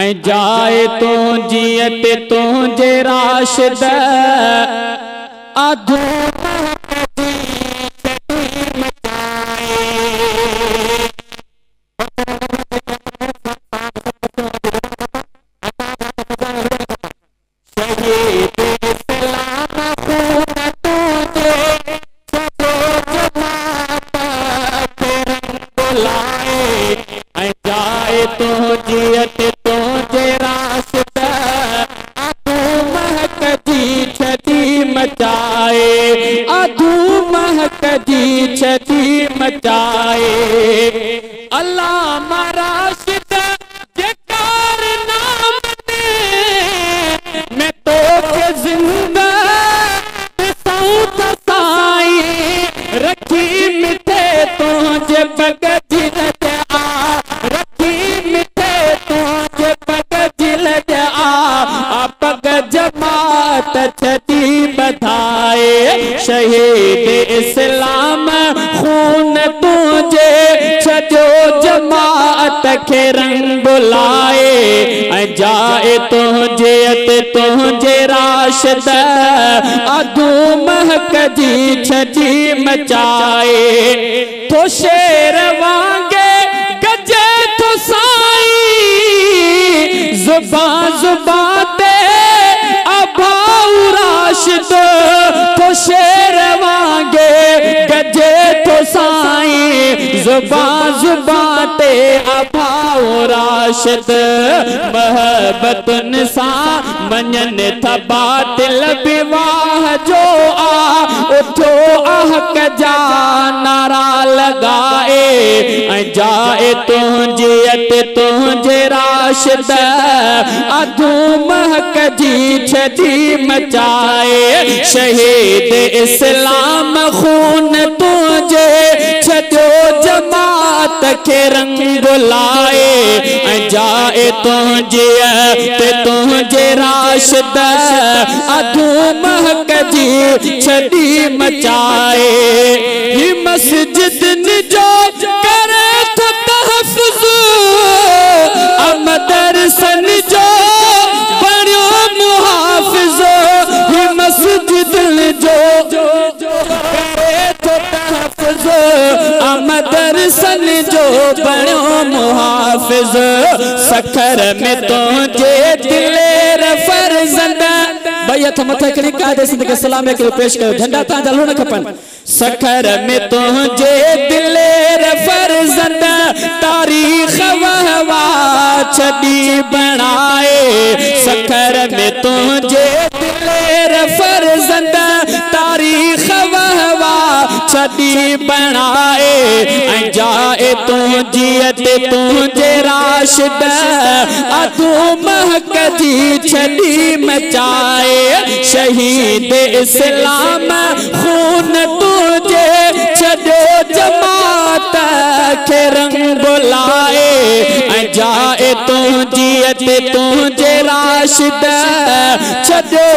ऐं जाए तुंहिंजी ते तुंहिंजे राशिद अधू शहीद इस्लाम खून तुझे छजो जमात के रंग बुलाए ऐं जाए तुझे ते तुझे राशिद अधू महक जी छजी मचाए तो शेर वांगे गजे तो साई जुबां जुबां ते अभाऊ राशिद तो शेर वांगे गजे तो साई जुबां जुबां ते अभाऊ राशिद महबतुन सां मञन था बातिल विवाह जो आ उठो अहक जा नारा लगाए ऐं जाए तुंहिंजी ते तुंहिंजे राशिद अधू महक जी छजी मचाए शहीद इस्लाम खून तुझे छजो जमात के रंग बुलाए ऐं जाए तुंहिंजे ते तुंहिंजे राशिद अधू महक जी छड़ी मचाए ही मस्जिद जो करे तो तहफ़्फ़ुज़ मदरसन जो बणियो मुहाफ़िज़ ही मस्जिद जो करे तो तहफ़्फ़ुज़ मदरसन जो बणियो मुहाफ़िज़ सखर में तुंहिंजे दिलेर फर्ज़ंद भई हथ मथे करी कायदे सिंध के सलाम के पेश कयो झंडा ता जलो न खपन सखर में तुंहिंजे दिलेर फर्ज़ंद तारीख़ वहवा छड़ी बनाए सखर में तुंहिंजे दिलेर फर्ज़ंद तारीख़ वहवा छड़ी बनाए ऐं जाए तुंहिंजी ते तुंहिंजे राशिद अधू महक जी छड़ी मचाए शहीद इस्लाम खून तुझे छजो जमात के रंग बुलाए ऐं जाए तुंहिंजी ते तुंहिंजे राशिद छजो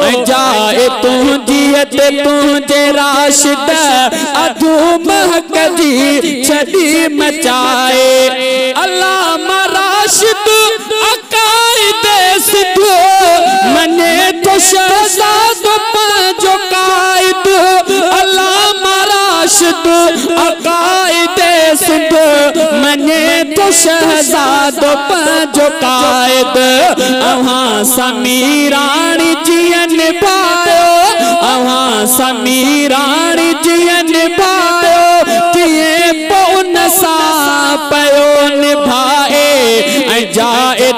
ऐं जाए तुंहिंजी ते तुंहिंजे राशिद अधू महक जी छड़ी मचाए अल्लामा राशिद अकाइद सिद्धो मने तो शहजाद पंजो कायद अल्लामा राशिद अकाइद सिद्धो मने तो शहजाद पंजो कायद अहां समीराणी जियन भायो अहां समीराणी जियन भायो किए पौन सा पयो निभाए